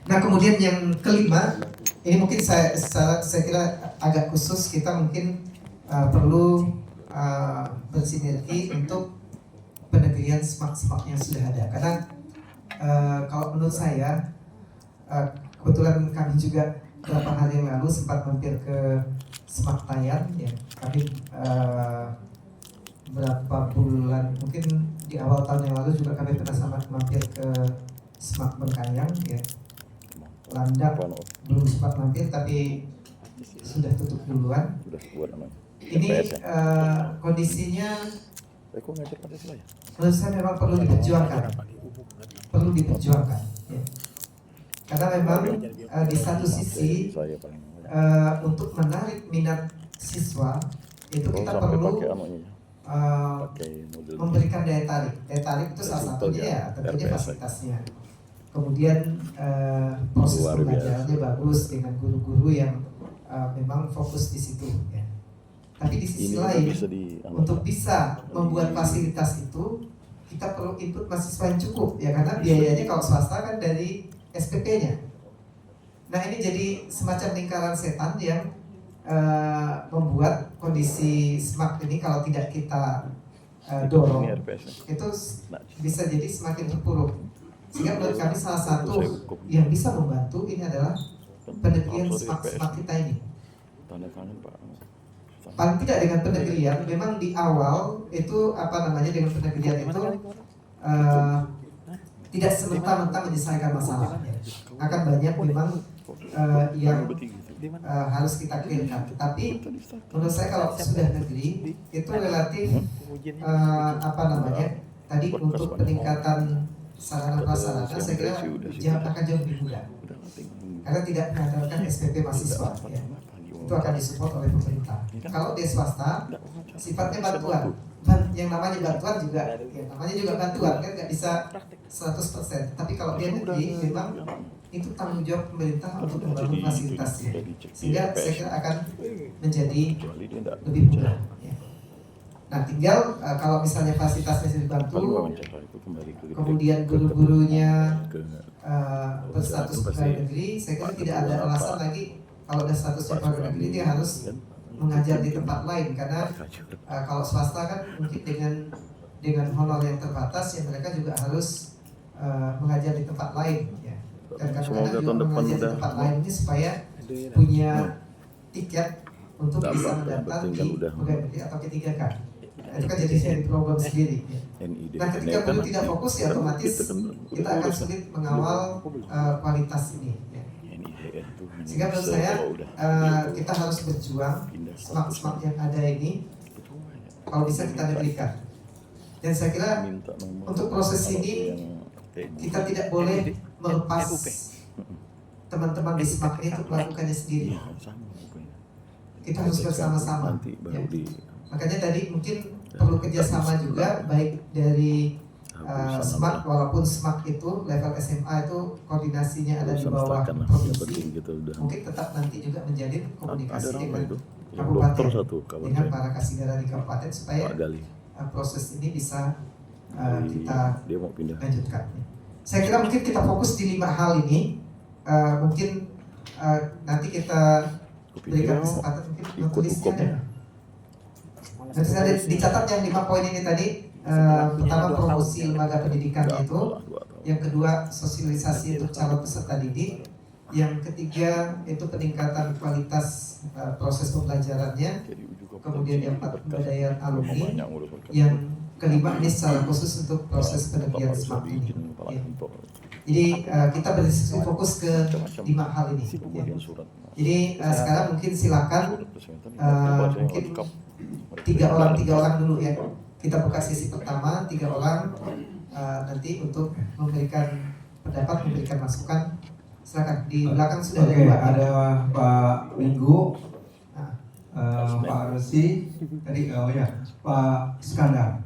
Nah kemudian yang kelima, ini mungkin saya kira agak khusus, kita mungkin perlu bersinergi untuk penegrian SMAK-SMAK yang sudah ada. Karena kalau menurut saya, kebetulan kami juga beberapa hari yang lalu sempat mampir ke SMAK Tayan, ya. Kami berapa bulan, mungkin di awal tahun yang lalu juga kami pernah sama mampir ke SMAK Bengkayang, ya. Landak belum sempat mampir tapi sudah tutup duluan. Ini kondisinya menurut saya memang perlu diperjuangkan, ya. Karena memang di satu sisi untuk menarik minat siswa itu kita perlu memberikan daya tarik itu salah satunya ya tentunya fasilitasnya. Kemudian proses pembelajarannya bagus dengan guru-guru yang memang fokus di situ, ya. Tapi di sisi lain untuk bisa membuat fasilitas itu kita perlu input mahasiswa yang cukup, ya, karena biayanya kalau swasta kan dari SPP-nya. Nah ini jadi semacam lingkaran setan yang membuat kondisi SMAK ini kalau tidak kita dorong itu bisa jadi semakin terpuruk. Sehingga menurut kami salah satu yang bisa membantu ini adalah penegrian SMAK kita ini. Paling tidak dengan penegrian, memang di awal itu dengan penegrian itu tidak semerta-merta menyelesaikan masalah, ya. Akan banyak memang yang harus kita clearkan. Tapi menurut saya kalau sudah negeri itu relatif tadi untuk peningkatan sarana prasarana saya kira akan jauh lebih mudah karena tidak mengandalkan SPP mahasiswa, ya. Itu akan disupport oleh pemerintah. Kalau di swasta sifatnya bantuan, yang namanya bantuan juga, ya, namanya juga bantuan kan nggak bisa 100%. Tapi kalau dia negeri memang itu tanggung jawab pemerintah untuk membangun fasilitasnya, sehingga saya kira akan menjadi lebih mudah, ya. Nah tinggal kalau misalnya fasilitasnya sudah dibantu, kemudian guru-gurunya berstatus pegawai negeri, saya kira tidak ada alasan lagi kalau ada statusnya pegawai negeri dia harus mengajar di tempat lain, karena kalau swasta kan mungkin dengan honor yang terbatas ya mereka juga harus mengajar di tempat lain, ya. Dan kadang-kadang juga mengajar di tempat lain ini supaya punya tiket untuk bisa mendaftar di pegawai negeri atau P3K. Itu kan jadi problem sendiri, ya. Nah ketika guru tidak fokus ya otomatis kita akan sulit mengawal kualitas ini, ya. Sehingga menurut saya kita harus berjuang SMAK-SMAK yang ada ini kalau bisa kita negerikan. Dan saya kira untuk proses ini kita tidak boleh melepas teman-teman di SMAK ini untuk melakukannya sendiri. Kita harus bersama-sama, ya. Makanya tadi mungkin perlu kerjasama juga baik dari SMAK, walaupun SMAK itu level SMA itu koordinasinya ada di bawah provinsi, mungkin tetap nanti juga menjalin komunikasi dengan kabupaten, dengan para Kasigara di kabupaten supaya proses ini bisa kita lanjutkan. Saya kira mungkin kita fokus di 5 hal ini. Mungkin nanti kita berikan kesempatan mungkin menulisnya ada. Nanti saya dicatat yang 5 poin ini tadi. Pertama promosi lembaga pendidikan itu, yang kedua sosialisasi untuk calon peserta didik, yang ketiga itu peningkatan kualitas proses pembelajarannya, kemudian yang keempat pemberdayaan alumni, yang kelima ini secara khusus untuk proses penegrian SMAK ini, ya. Jadi kita berdiskusi fokus ke 5 hal ini, ya. Jadi sekarang mungkin silakan mungkin 3 orang dulu, ya. Kita buka sesi pertama 3 orang nanti untuk memberikan pendapat, memberikan masukan. Silakan di belakang sudah ada 2. Ada Pak Minggu, Pak Resi, tadi Pak Iskandar.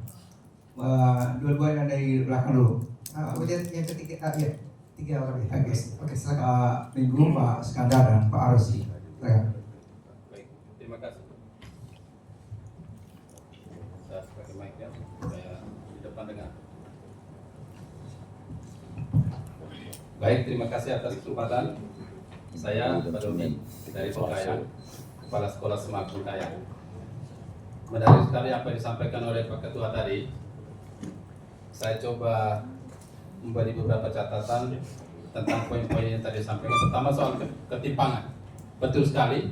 Dua-duanya dari belakang dulu. Kemudian yang ketiga ya 3 orang ya. Oke, silakan. Pak Minggu, Pak Iskandar dan Pak Resi. Silakan. Baik, terima kasih. Saya pakai mic ya, supaya di depan dengar. Baik, terima kasih atas kesempatan. Saya Pak Doni dari Pekayang, Kepala Sekolah Semak Pekayang. Menarik sekali apa yang disampaikan oleh Pak Ketua tadi. Saya coba memberi beberapa catatan tentang poin-poin yang tadi disampaikan. Pertama soal ketimpangan. Betul sekali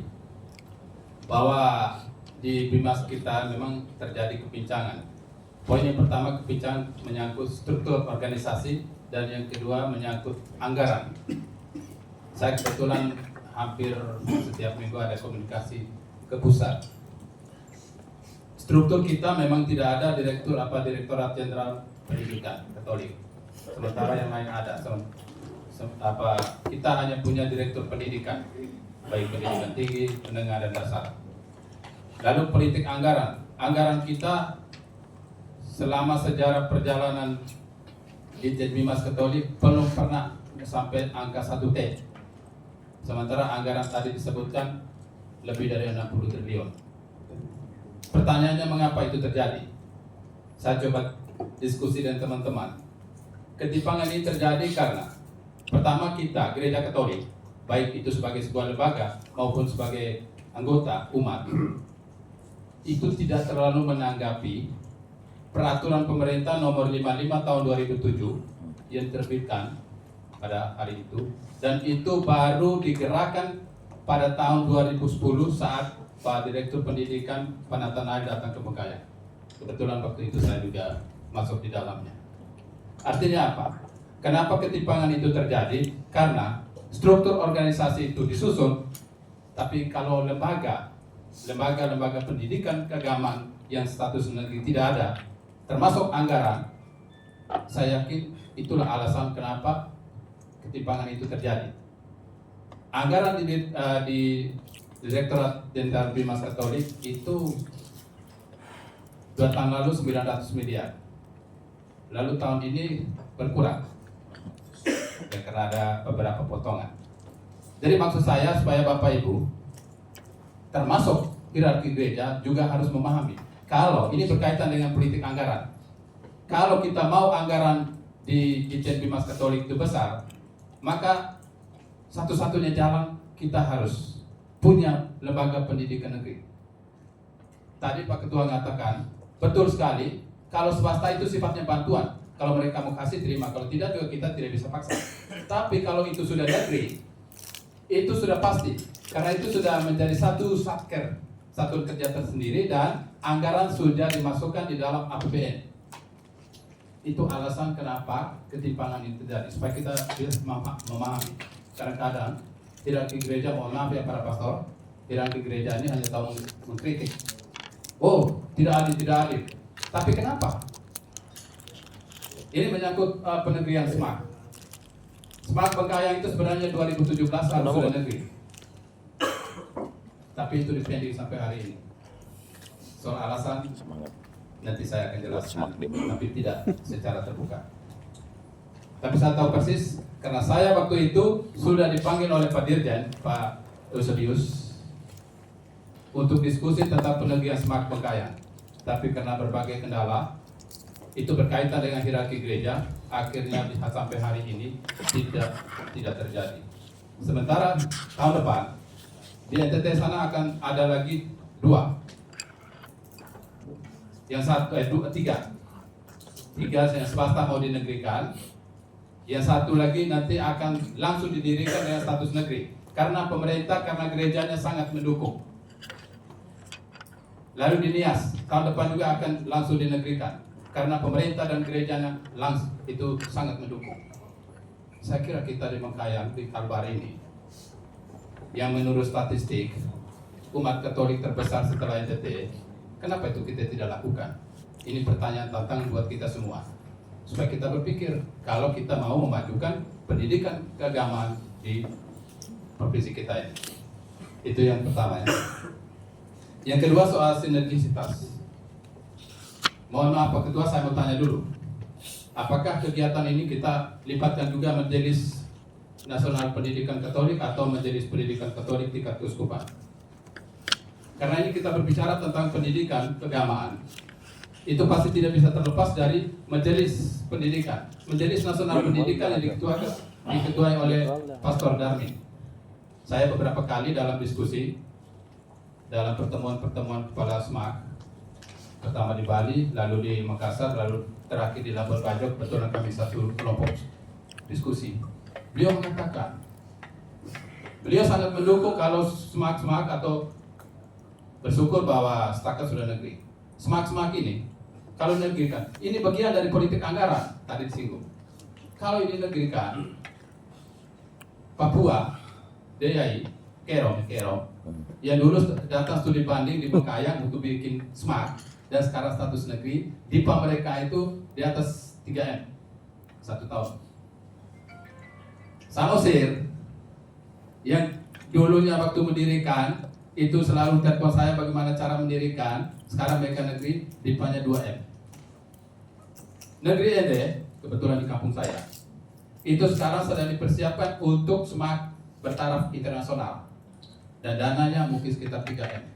bahwa di Bimas kita memang terjadi kepincangan. Poin yang pertama, kepincangan menyangkut struktur organisasi, dan yang kedua menyangkut anggaran. Saya kebetulan hampir setiap minggu ada komunikasi ke pusat. Struktur kita memang tidak ada Direktorat Jenderal Pendidikan Katolik. Sementara yang lain ada. Kita hanya punya Direktur Pendidikan, baik pendidikan tinggi, menengah, dan dasar. Lalu politik anggaran. Anggaran kita selama sejarah perjalanan di Bimas Katolik belum pernah sampai angka 1 T. Sementara anggaran tadi disebutkan lebih dari 60 triliun. Pertanyaannya, mengapa itu terjadi? Saya coba diskusi dengan teman-teman. Ketimpangan ini terjadi karena pertama, kita Gereja Katolik, baik itu sebagai sebuah lembaga maupun sebagai anggota umat, itu tidak terlalu menanggapi peraturan pemerintah nomor 55 tahun 2007 yang terbitkan pada hari itu, dan itu baru digerakkan pada tahun 2010 saat Pak Direktur Pendidikan Panatanail datang ke Pekayang. Kebetulan waktu itu saya juga masuk di dalamnya. Artinya apa? Kenapa ketimpangan itu terjadi? Karena struktur organisasi itu disusun, tapi kalau lembaga pendidikan keagamaan yang status negeri tidak ada, termasuk anggaran, saya yakin itulah alasan kenapa ketimpangan itu terjadi. Anggaran di Direktorat Jenderal Bimas Katolik itu 2 tahun lalu 900 miliar. Lalu tahun ini berkurang ya, karena ada beberapa potongan. Jadi maksud saya supaya Bapak Ibu termasuk hierarki gereja juga harus memahami kalau ini berkaitan dengan politik anggaran. Kalau kita mau anggaran di Ditjen Bimas Katolik itu besar, maka satu-satunya jalan kita harus punya lembaga pendidikan negeri. Tadi Pak Ketua mengatakan, betul sekali, kalau swasta itu sifatnya bantuan. Kalau mereka mau kasih, terima. Kalau tidak, juga kita tidak bisa paksa. Tapi kalau itu sudah negeri, itu sudah pasti. Karena itu sudah menjadi satu satker, satu kerja tersendiri, dan anggaran sudah dimasukkan di dalam APBN. Itu alasan kenapa ketimpangan itu terjadi, supaya kita bisa memahami. Kadang-kadang hierarki gereja, mohon maaf ya para pastor, hierarki gereja ini hanya tahu mengkritik. Oh, tidak adil. Tapi kenapa? Ini menyangkut penegrian SMAK. SMAK Pekayang itu sebenarnya 2017 harus sudah negeri. Tapi itu dipending sampai hari ini. Soal alasan nanti saya akan jelaskan, tapi tidak secara terbuka. Tapi saya tahu persis karena saya waktu itu sudah dipanggil oleh Pak Dirjen, Pak Eusebius, untuk diskusi tentang penegrian SMAK Pekayang. Tapi karena berbagai kendala, itu berkaitan dengan hierarki gereja, akhirnya sampai hari ini tidak terjadi. Sementara tahun depan di NTT sana akan ada lagi 2. Yang satu, 3 yang swasta mau dinegrikan, yang satu lagi nanti akan langsung didirikan dengan status negeri. Karena pemerintah, karena gerejanya sangat mendukung. Lalu di Nias, tahun depan juga akan langsung dinegrikan. Karena pemerintah dan gerejanya langsung itu sangat mendukung. Saya kira kita di Pekayang, di Kalbar ini, yang menurut statistik umat Katolik terbesar setelah NTT, kenapa itu kita tidak lakukan? Ini pertanyaan tantangan buat kita semua, supaya kita berpikir kalau kita mau memajukan pendidikan keagamaan di provinsi kita ini. Itu yang pertama ya. Yang kedua soal sinergisitas. Mohon maaf Pak Ketua, saya mau tanya dulu. Apakah kegiatan ini kita libatkan juga Majelis Nasional Pendidikan Katolik atau Majelis Pendidikan Katolik tingkat keuskupan? Karena ini kita berbicara tentang pendidikan keagamaan. Itu pasti tidak bisa terlepas dari Majelis Pendidikan. Majelis Nasional Pendidikan yang diketuakan diketuai oleh Pastor Darmin. Saya beberapa kali dalam diskusi, dalam pertemuan-pertemuan kepala SMAK, pertama di Bali, lalu di Makassar, lalu terakhir di Labuan Bajo, kebetulan kami satu kelompok diskusi. Beliau mengatakan, beliau sangat mendukung kalau SMAK atau bersyukur bahwa setakat sudah negeri. SMAK ini, kalau negerikan, ini bagian dari politik anggaran, tadi disinggung. Kalau ini negerikan, Papua, DIY, Kero, yang dulu datang studi banding di Bengkayang untuk bikin SMAK, dan sekarang status negeri, DIPA mereka itu di atas 3M, 1 tahun. Samosir, yang dulunya waktu mendirikan, itu selalu telepon saya bagaimana cara mendirikan, sekarang mereka negeri, DIPA-nya 2M. Negeri Ende, kebetulan di kampung saya, itu sekarang sedang dipersiapkan untuk SMAK bertaraf internasional, dan dananya mungkin sekitar 3M.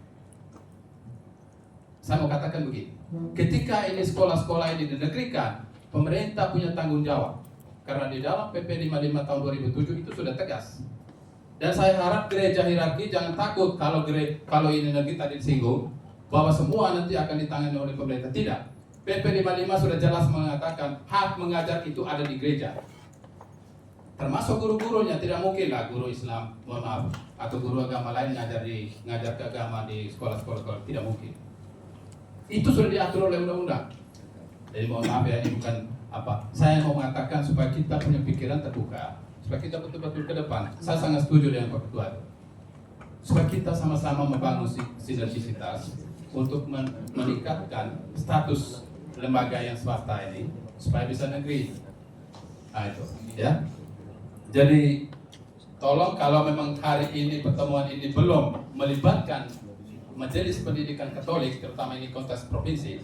Saya mau katakan begini, ketika ini sekolah-sekolah ini dinegerikan, pemerintah punya tanggung jawab, karena di dalam PP 55 tahun 2007 itu sudah tegas. Dan saya harap gereja hierarki jangan takut kalau ini negeri tadi disinggung, bahwa semua nanti akan ditangani oleh pemerintah. Tidak. PP 55 sudah jelas mengatakan hak mengajar itu ada di gereja. Termasuk guru-gurunya, tidak mungkin lah guru Islam, mohon maaf, atau guru agama lain ngajar ke agama di sekolah-sekolah, tidak mungkin. Itu sudah diatur oleh undang-undang. Jadi mohon maaf ya, ini bukan apa. Saya mau mengatakan supaya kita punya pikiran terbuka, supaya kita betul-betul ke depan. Saya sangat setuju dengan Pak Ketua. Supaya kita sama-sama membangun sinergisitas untuk meningkatkan status lembaga yang swasta ini supaya bisa negeri. Nah itu, ya. Jadi tolong kalau memang hari ini pertemuan ini belum melibatkan Majelis Pendidikan Katolik, terutama ini konteks provinsi,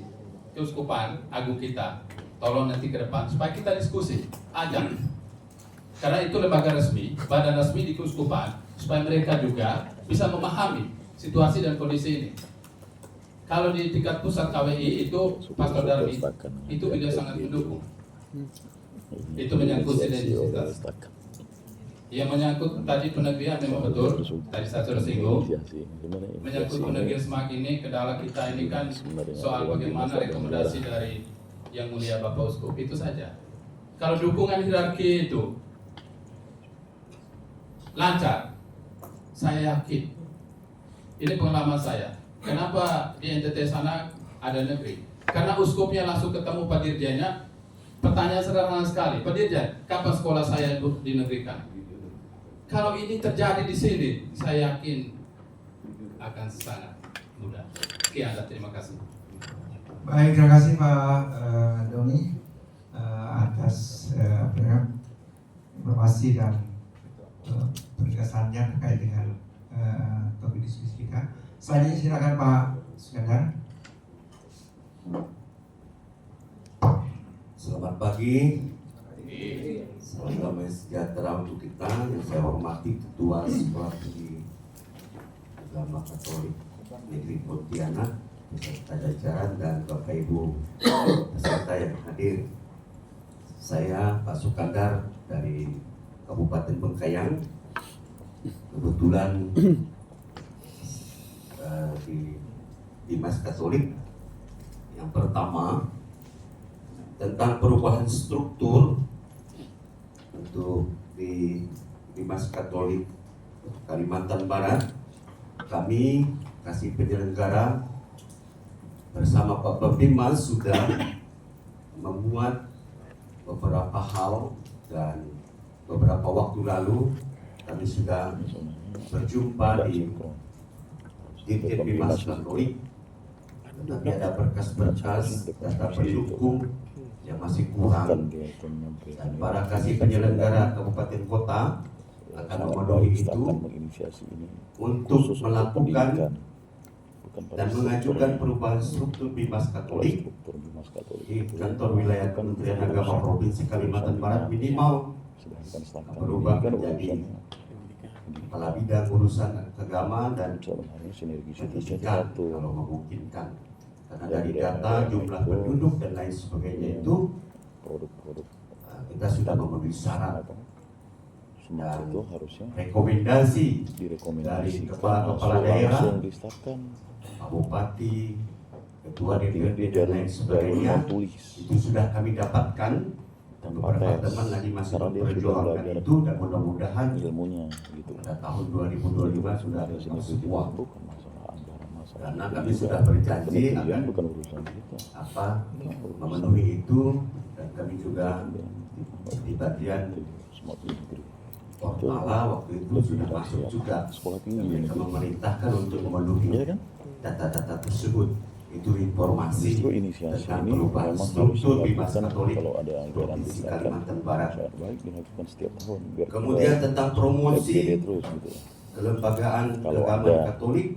keuskupan agung kita, tolong nanti ke depan supaya kita diskusi, ajak. Karena itu lembaga resmi, badan resmi di keuskupan, supaya mereka juga bisa memahami situasi dan kondisi ini. Kalau di tingkat pusat KWI itu Pastor Darmin itu beliau sangat mendukung. Itu menyangkut sinergisitas. Yang menyangkut tadi penegrian memang betul, tadi saya sudah singgung. Menyangkut penegrian SMAK ini, kendala kita ini kan soal bagaimana rekomendasi dari Yang Mulia Bapak Uskup, itu saja. Kalau dukungan hierarki itu lancar, saya yakin. Ini pengalaman saya. Kenapa di NTT sana ada negeri? Karena uskupnya langsung ketemu Pak Dirjennya. Pertanyaan sederhana sekali, Pak Dirjen, kapan sekolah saya dinegerikan? Kalau ini terjadi di sini, saya yakin akan sangat mudah. Sekian, terima kasih. Baik, terima kasih Pak Doni atas informasi dan penegasannya terkait dengan topik diskusi kita. Selanjutnya silakan Pak Sukandar. Selamat pagi. Salam damai sejahtera untuk kita. Yang saya hormati Ketua Sekolah Tinggi Agama Katolik Negeri Pontianak beserta jajaran dan Bapak Ibu peserta yang hadir. Saya Pak Sukandar dari Kabupaten Bengkayang. Kebetulan di Dimas Katolik. Yang pertama tentang perubahan struktur untuk di Dimas Katolik Kalimantan Barat, kami kasih penyelenggara bersama Pak Bapimas sudah memuat beberapa hal, dan beberapa waktu lalu kami sudah berjumpa di Dirjen Bimas Katolik, tetapi ada berkas-berkas data pendukung yang masih kurang, dan para kasih penyelenggara kabupaten kota akan memenuhi itu untuk melakukan dan mengajukan perubahan struktur Bimas Katolik di kantor wilayah Kementerian Agama Provinsi Kalimantan Barat minimal berubah menjadi kepala bidang urusan agama dan pendidikan kalau memungkinkan. Karena dari data jumlah penduduk dan lain sebagainya itu kita sudah memenuhi syarat. Semua itu harusnya rekomendasi dari direkomendasikan kepala daerah, langsung distartkan. Pak Bupati, Ketua DPRD Ini dan lain sebagainya, tulis itu sudah kami dapatkan. tanpa Beberapa tes, teman lagi masih karena dia sudah memperjuangkan belajar itu, dan mudah-mudahan ilmunya gitu. pada tahun 2025 sudah Dari sini ada itu semua. bukan masalah anggaran, masalah Karena itu kami juga sudah berjanji penelitian akan bukan urusan kita. memenuhi itu, dan kami juga di bagian Semua di negeri. Portala waktu itu sudah masuk juga. Sekolah tinggi Mereka negeri. memerintahkan untuk memenuhi Iya kan? data-data tersebut. Itu informasi Justru inisiasi tentang ini perubahan memang harus struktur Bimas dilakukan Katolik kalau ada anggaran Provinsi disediakan Kalimantan Barat. sangat baik dilakukan setiap tahun biar Kemudian kita tentang FGD promosi terus gitu. kelembagaan Kalau keagamaan ada- Katolik,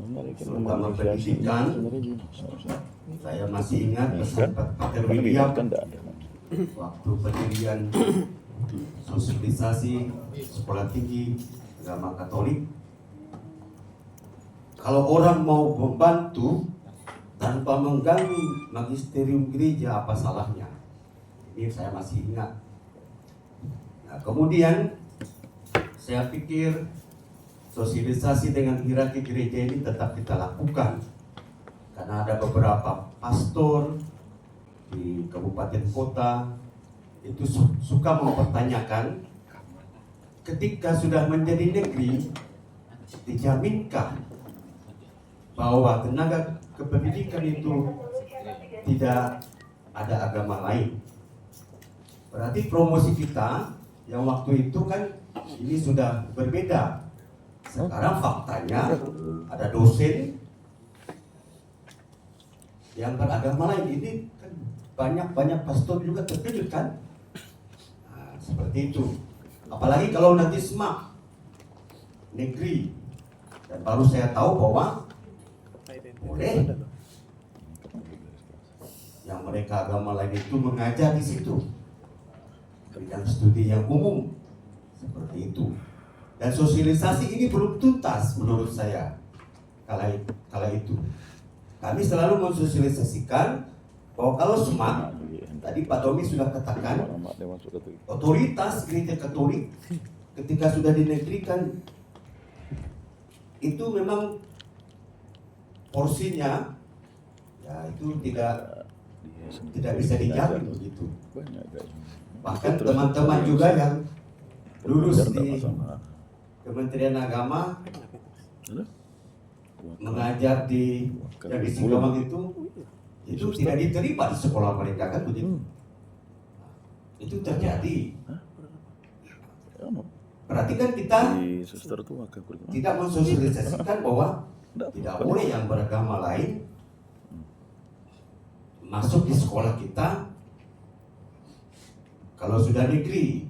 Mereka Terutama memang inisiasi ini pendidikan. sebenarnya gini, seharusnya. saya masih ingat pesan Pater Karena William kan tidak ada. waktu pendirian sosialisasi sekolah tinggi agama Katolik. Kalau orang mau membantu tanpa mengganggu magisterium gereja, apa salahnya? Ini saya masih ingat. Nah, kemudian saya pikir sosialisasi dengan hierarki gereja ini tetap kita lakukan, karena ada beberapa pastor di kabupaten kota itu suka mempertanyakan, ketika sudah menjadi negeri, dijaminkah bahwa tenaga kependidikan itu tidak ada agama lain? Berarti promosi kita yang waktu itu kan ini sudah berbeda. Sekarang faktanya ada dosen yang beragama lain. Ini kan banyak pastor juga terkejut kan? Nah, seperti itu. Apalagi kalau nanti SMAK negeri, dan baru saya tahu bahwa boleh yang mereka agama lain itu mengajar di situ, bidang studi yang umum seperti itu. Dan sosialisasi ini belum tuntas menurut saya. Kala itu kami selalu mensosialisasikan bahwa kalau SMAK, tadi Pak Domi sudah katakan, otoritas gereja Katolik ketika sudah dinegrikan itu memang porsinya ya itu tidak bisa dijamin begitu. Bahkan teman-teman juga yang lulus di Kementerian Agama mengajar di yang di Singkawang itu tidak diterima di sekolah mereka kan begitu. Itu terjadi. Berarti kan kita tidak mensosialisasikan bahwa tidak boleh yang beragama lain masuk di sekolah kita kalau sudah negeri.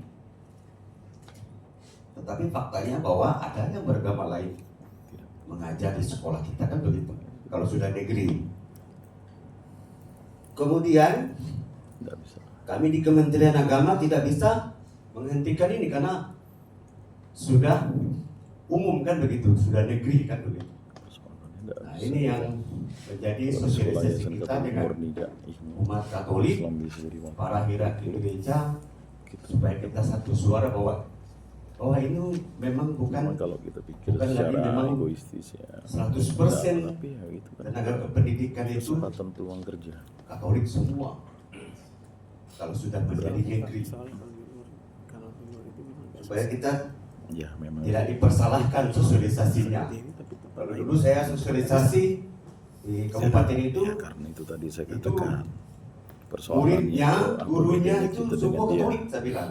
Tetapi faktanya bahwa ada yang beragama lain mengajar di sekolah kita kan begitu kalau sudah negeri. Kemudian kami di Kementerian Agama tidak bisa menghentikan ini karena sudah umum kan begitu, sudah negeri kan begitu. Nah, ini yang menjadi sosialisasi kita dengan umat Katolik, para hierarki gereja, supaya kita satu suara bahwa ini memang bukan kalau kita pikir bukan lagi secara memang egoistis ya 100% tapi ya gitu kan. tenaga kependidikan itu Kesempatan peluang kerja. Katolik semua. Kalau sudah menjadi negeri, supaya kita Ya memang tidak dipersalahkan sosialisasinya. Kalau dulu saya sosialisasi di kabupaten itu, ya, karena itu tadi saya itu katakan persoalannya muridnya, apa gurunya bedanya itu kita semua dengan dia. Katolik, saya bilang.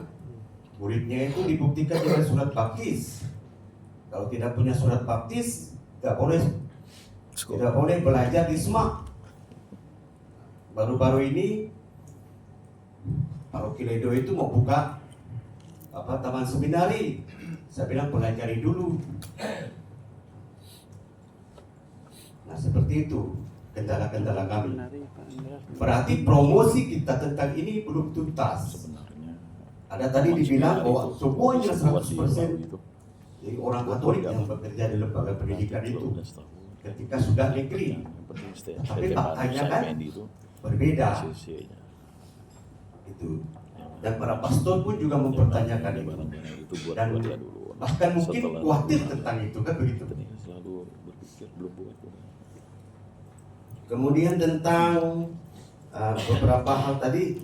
Muridnya itu dibuktikan dengan surat baptis. Kalau tidak punya surat baptis, tidak boleh belajar di SMAK. Baru-baru ini Paroki Ledo itu mau buka taman seminari. Saya bilang pelajari dulu. Nah seperti itu kendala-kendala kami. Berarti promosi kita tentang ini belum tuntas. Sebenarnya Ada tadi dibilang bahwa semuanya 100% gitu. jadi orang Katolik yang bekerja di lembaga pendidikan itu ketika sudah negeri. Tapi faktanya kan berbeda. Itu Dan para pastor pun juga mempertanyakan itu. barang-barang itu buat Dan dia dulu. bahkan mungkin Setelah khawatir itu, tentang itu, kan begitu. Tadi selalu berpikir belum buat. Kemudian tentang beberapa hal tadi,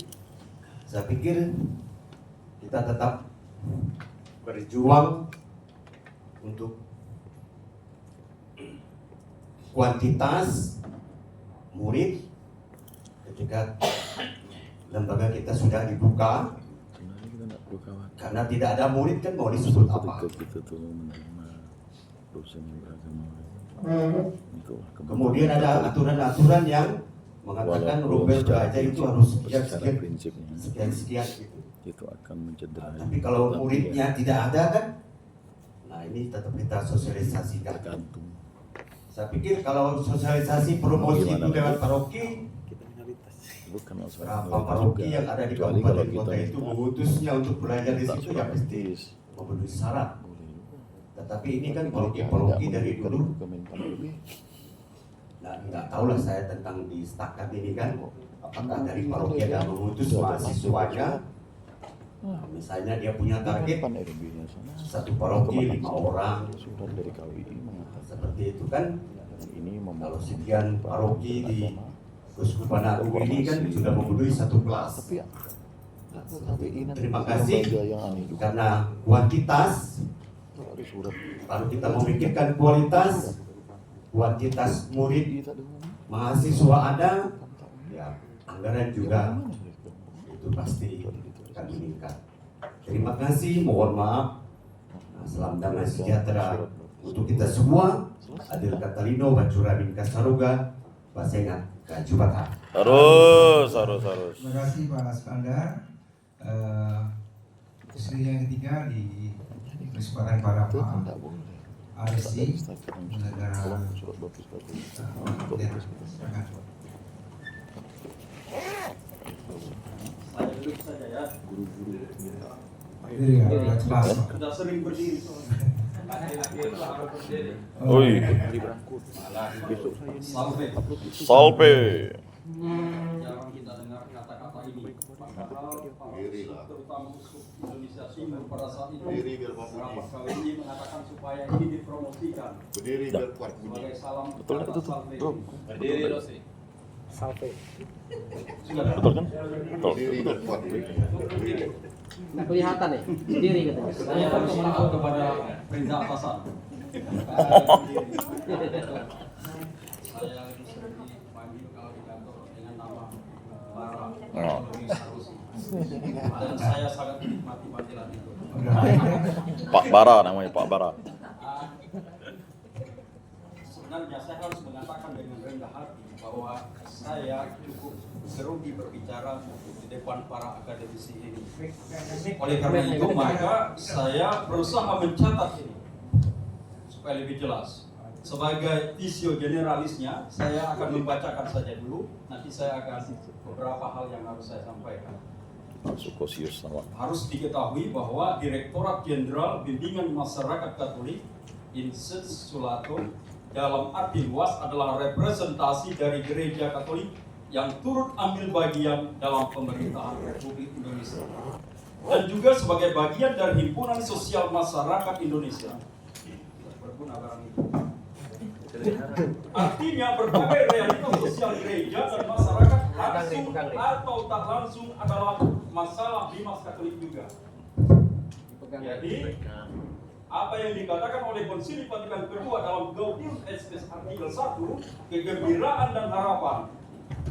saya pikir kita tetap berjuang untuk kuantitas murid ketika lembaga kita sudah dibuka. Sebenarnya kita nggak perlu khawatir. Karena tidak ada murid kan mau disebut apa? Ketika kita tuh menerima dosen yang beragama, itulah Kemudian ada aturan-aturan yang mengatakan Rubel belajar itu harus secara sekian prinsipnya sekian gitu. itu akan mencederai. Tapi kalau muridnya tidak ada kan, nah ini tetap kita sosialisasikan. Tergantung. Saya pikir kalau sosialisasi promosi itu Bagaimana lewat lagi? paroki, Bukan masalah berapa murid paroki juga. yang ada di Kecuali kabupaten kalau kota kita itu mengutusnya untuk belajar di minta situ surat ya pasti etis. memenuhi syarat. Boleh juga. Tetapi ini kan Tapi paroki-paroki tidak dari menunjukkan dulu. Kementan lebih. Nah, nggak tahulah saya tentang di setakat ini kan, apakah dari paroki ada mengutus mahasiswanya. Misalnya dia punya target Pan RB-nya sana. satu paroki 5 orang, Surat dari KUI mengatakan seperti itu kan. ini Kalau sekian paroki di Keuskupan Agung ini kan sudah memenuhi satu kelas. Tapi ini Terima kasih yang aneh juga. karena kuantitas. Ada surat Kalau kita memikirkan kuantitas murid kita dengan mahasiswa ada, ya anggaran juga itu pasti akan meningkat. Terima kasih, mohon maaf. Nah, salam damai sejahtera untuk kita semua. Adil Katalino, Bacura bin Kasaruga, Basengat, Kajubata. harus. Terima kasih Pak Askandar. Istrinya yang ketiga di kesempatan para Pak Tidak boleh. Arsi negara Surat bagus-bagus. Saya duduk saja ya. Berdiri ya, udah jelas. Sudah sering berdiri. Oi, berangkut. Besok saya ini Sampai salpe. jarang kita dengar kata-kata ini. Padahal terutama uskup Indonesia Timur pada saat itu beberapa kali ini mengatakan supaya ini dipromosikan Berdiri biar kuat. sebagai salam Betul nggak kata itu tuh, salve. bro? Berdiri Dosi. Sudah Betul kan? Betul. Berdiri biar kuat. Nggak kelihatan ya, sendiri katanya. saya harus taat kepada perintah atasan. Saya sering dipanggil kalau di kantor dengan nama Bara Sarusi. Dan saya sangat menikmati panggilan itu. Pak Bara namanya, Pak Bara. Sebenarnya saya harus mengatakan dengan rendah hati bahwa saya cukup grogi berbicara di depan para akademisi ini. Oleh karena itu maka saya berusaha mencatat ini supaya lebih jelas. Sebagai visio generalisnya, saya akan membacakan saja dulu. Nanti saya akan beberapa hal yang harus saya sampaikan. Sukosius nama. Harus diketahui bahwa Direktorat Jenderal Bimbingan Masyarakat Katolik Inset Sulato dalam arti luas adalah representasi dari gereja Katolik yang turut ambil bagian dalam pemerintahan Republik Indonesia dan juga sebagai bagian dari himpunan sosial masyarakat Indonesia. Berguna barang itu. Artinya berbagai realitas sosial gereja dan masyarakat langsung atau tak langsung adalah masalah Dimas Katolik juga. Jadi apa yang dikatakan oleh Konsili Vatikan kedua dalam Gaudium et Spes artikel 1, kegembiraan dan harapan,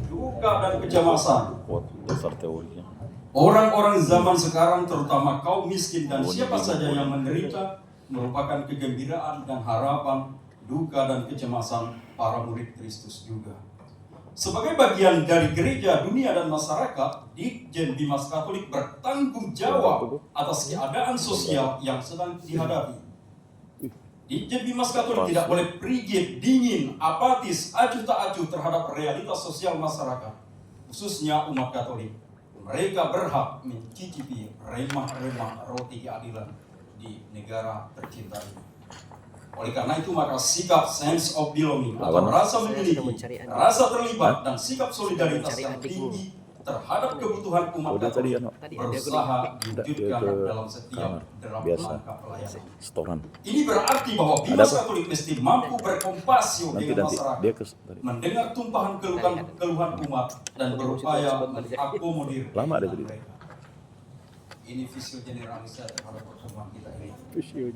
duka dan kecemasan. Kuat dasar teorinya. Orang-orang zaman sekarang terutama kaum miskin dan siapa saja yang menderita merupakan kegembiraan dan harapan, duka dan kecemasan para murid Kristus juga. Sebagai bagian dari gereja, dunia dan masyarakat, Ditjen Bimas Katolik bertanggung jawab atas keadaan sosial yang sedang dihadapi. Ditjen Bimas Katolik tidak boleh rigid, dingin, apatis, acuh tak acuh terhadap realitas sosial masyarakat, khususnya umat Katolik. Mereka berhak mencicipi remah-remah roti keadilan di negara tercinta ini. Oleh karena itu maka sikap sense of belonging atau rasa memiliki, rasa terlibat dan sikap solidaritas yang tinggi terhadap kebutuhan umat Udah tadi Katolik ya, berusaha Tidak, dia diwujudkan ke dalam setiap kamar. derap Biasa. langkah pelayanan. Setoran. Ini berarti bahwa Bimas Ada apa? Katolik mesti mampu berkompasio Nanti dengan nanti masyarakat, dia ke tadi. mendengar tumpahan keluhan umat dan berupaya mengakomodir Lama ada keinginan tadi. mereka. Ini visio generalisnya terhadap pertemuan kita ini.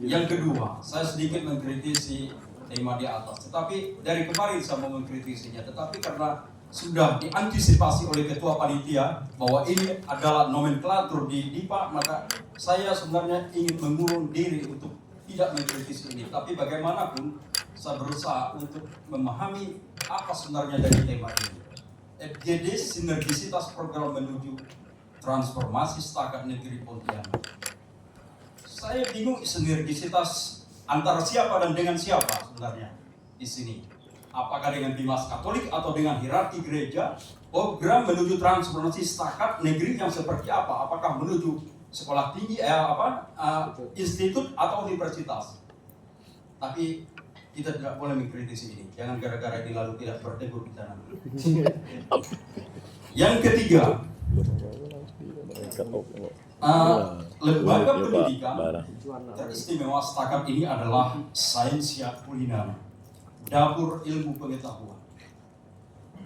Yang Yang kedua, saya sedikit mengkritisi tema di atas, tetapi dari kemarin saya mau mengkritisinya, tetapi karena sudah diantisipasi oleh ketua panitia bahwa ini adalah nomenklatur di DIPA, maka saya sebenarnya ingin mengurung diri untuk tidak mengkritisi ini. Tapi bagaimanapun saya berusaha untuk memahami apa sebenarnya dari tema ini. FGD, sinergisitas program menuju transformasi setakat negeri Pontianak. Saya bingung sinergisitas antara siapa dan dengan siapa sebenarnya di sini. Apakah dengan Bimas Katolik atau dengan hierarki gereja? Program menuju transformasi setakat negeri yang seperti apa? Apakah menuju sekolah tinggi, institut atau universitas? Tapi kita tidak boleh mengkritisi ini. Jangan gara-gara ini lalu tidak bertegur kita nanti. Yang ketiga, lembaga pendidikan teristimewa setakat ini adalah Sainsia Kuliner, dapur ilmu pengetahuan.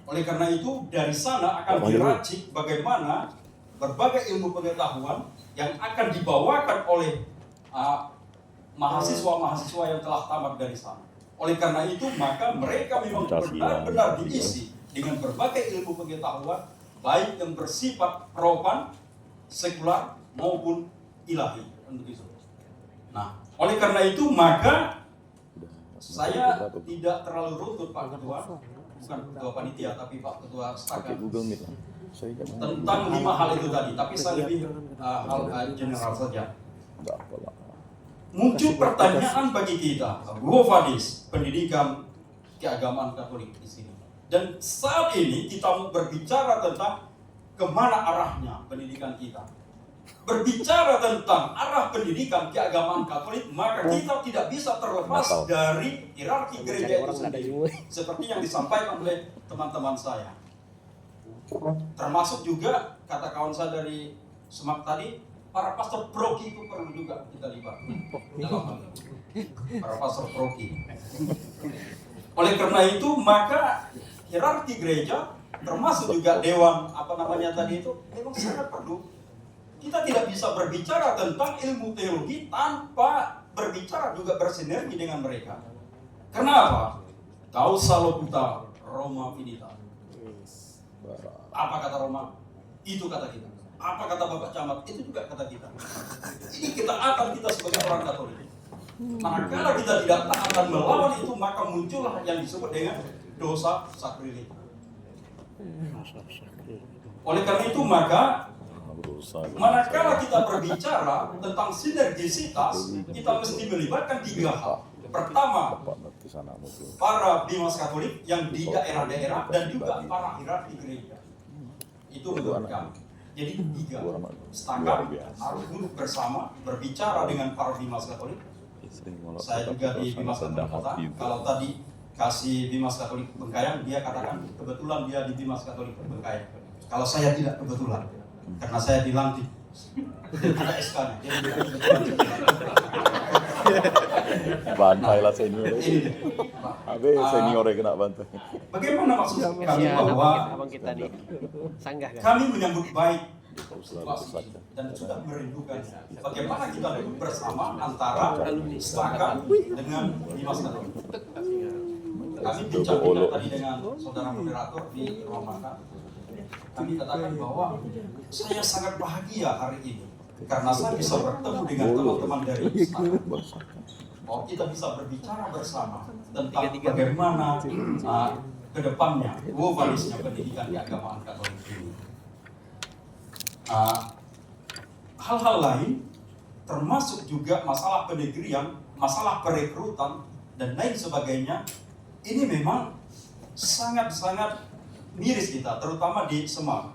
Oleh karena itu, dari sana akan diracik bagaimana berbagai ilmu pengetahuan yang akan dibawakan oleh mahasiswa-mahasiswa yang telah tamat dari sana. Oleh karena itu, maka mereka memang benar-benar diisi dengan berbagai ilmu pengetahuan, baik yang bersifat rohani, sekular maupun ilahi. Untuk itu. Nah, oleh karena itu, maka saya tidak terlalu runtut Pak Ketua, bukan Ketua Panitia, tapi Pak Ketua Setakat, Google Meet. tentang 5 hal itu tadi. Tapi saya lebih hal general saja. Enggak apa-apa. Muncul pertanyaan bagi kita, Quo Vadis, pendidikan keagamaan Katolik di sini. Dan saat ini kita mau berbicara tentang kemana arahnya pendidikan kita. Berbicara tentang arah pendidikan keagamaan Katolik, maka kita tidak bisa terlepas dari hierarki gereja itu sendiri. Seperti yang disampaikan oleh teman-teman saya. Termasuk juga kata kawan saya dari Semak tadi, para pastor proki itu perlu juga kita libatkan dalam hal ini. Para pastor proki. Oleh karena itu, maka hierarki gereja, termasuk juga dewan tadi itu, memang sangat perlu. Kita tidak bisa berbicara tentang ilmu teologi tanpa berbicara juga bersinergi dengan mereka. Kenapa? Causa locuta Roma finita. Apa kata Roma? Itu kata kita. Apa kata Bapak Camat? Itu juga kata kita. Ini ketaatan kita sebagai orang Katolik. Manakala kita tidak taat dan melawan itu, maka muncullah yang disebut dengan dosa sakrileg. Oleh karena itu, maka manakala kita berbicara tentang sinergisitas, kita mesti melibatkan 3 hal. Pertama, para bimas Katolik yang di daerah-daerah dan juga para hierarki gereja. Itu menurut kami. Jadi 3, setakat harus duduk bersama, berbicara dengan para bimas Katolik. Saya juga di Bimas Katolik Kota. Kalau tadi kasih Bimas Katolik Bengkayang, dia katakan kebetulan dia di Bimas Katolik Bengkayang. Kalau saya tidak kebetulan, karena saya dilantik. Dan ada SK-nya. Bantai lah senior. Ini. Abe senior yang kena bantai. Bagaimana maksud kami bahwa abang kita di sanggah kan? kami menyambut baik situasi dan sudah merindukan bagaimana kita duduk bersama antara setakat dengan Bimas Katolik. Kami bincang-bincang tadi dengan saudara moderator di ruang makan. Kami katakan bahwa saya sangat bahagia hari ini karena saya bisa bertemu dengan teman-teman dari setakat. Bahwa kita bisa berbicara bersama tentang bagaimana kedepannya, globalisnya pendidikan keagamaan Katolik ini. Hal-hal lain termasuk juga masalah penegrian, masalah perekrutan dan lain sebagainya. Ini memang sangat-sangat miris kita, terutama di Semak.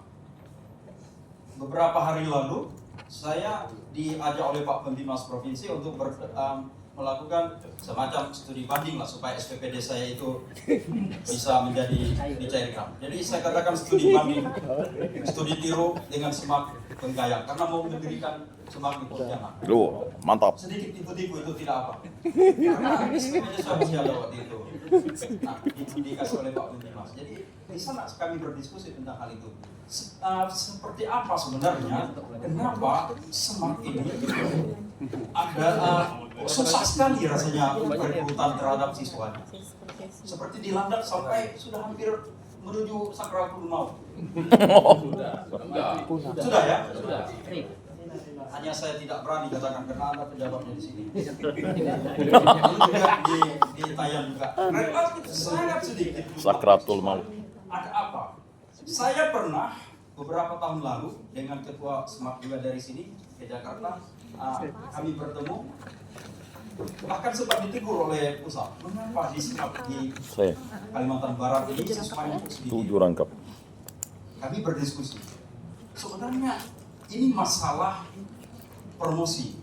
Beberapa hari lalu saya diajak oleh Pak Pembimas Provinsi untuk melakukan semacam studi banding lah supaya SPPD saya itu bisa menjadi dicairkan. Jadi saya katakan studi banding, studi tiru dengan semak penggayang karena mau mendirikan semak di Pontianak. Loh, mantap. Sedikit tipu-tipu itu tidak apa. Karena SPPD saya masih ada waktu itu. Nah, dikasih oleh Pak Menteri Mas. Jadi di sana kami berdiskusi tentang hal itu. Seperti apa sebenarnya? Kenapa semak ini ada susah sekali rasanya perekrutan terhadap siswanya. Seperti dilandak sampai sudah hampir menuju sakratul maut. Sudah ya? Sudah. Hanya saya tidak berani katakan karena Anda pejabatnya di sini. Lihat di tayang juga. Relatif sangat sedikit. Sakratul maut. Ada apa? Saya pernah beberapa tahun lalu dengan ketua SMAK juga dari sini ke Jakarta, kami bertemu. Bahkan sempat ditegur oleh pusat. Mengapa di SMAK di Saya Kalimantan Barat ini siswanya sedikit? 7 rangkap. Kami berdiskusi. Sebenarnya ini masalah promosi,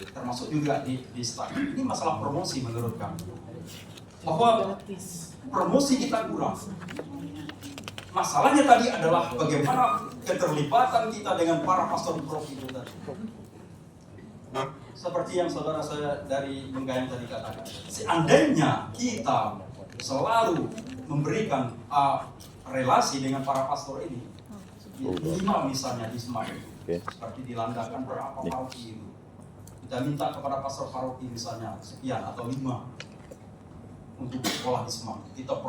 termasuk juga di STAK. Ini masalah promosi menurut kami. Bahwa promosi kita kurang. Masalahnya tadi adalah bagaimana keterlibatan kita dengan para pastor prof itu tadi. Seperti yang saudara saya dari Menggayang tadi katakan. Seandainya kita selalu memberikan relasi dengan para pastor ini, 5 misalnya di SMAK, seperti dilandakan berapa paroki itu. Kita minta kepada pastor paroki misalnya sekian atau 5 untuk sekolah di SMAK. Kita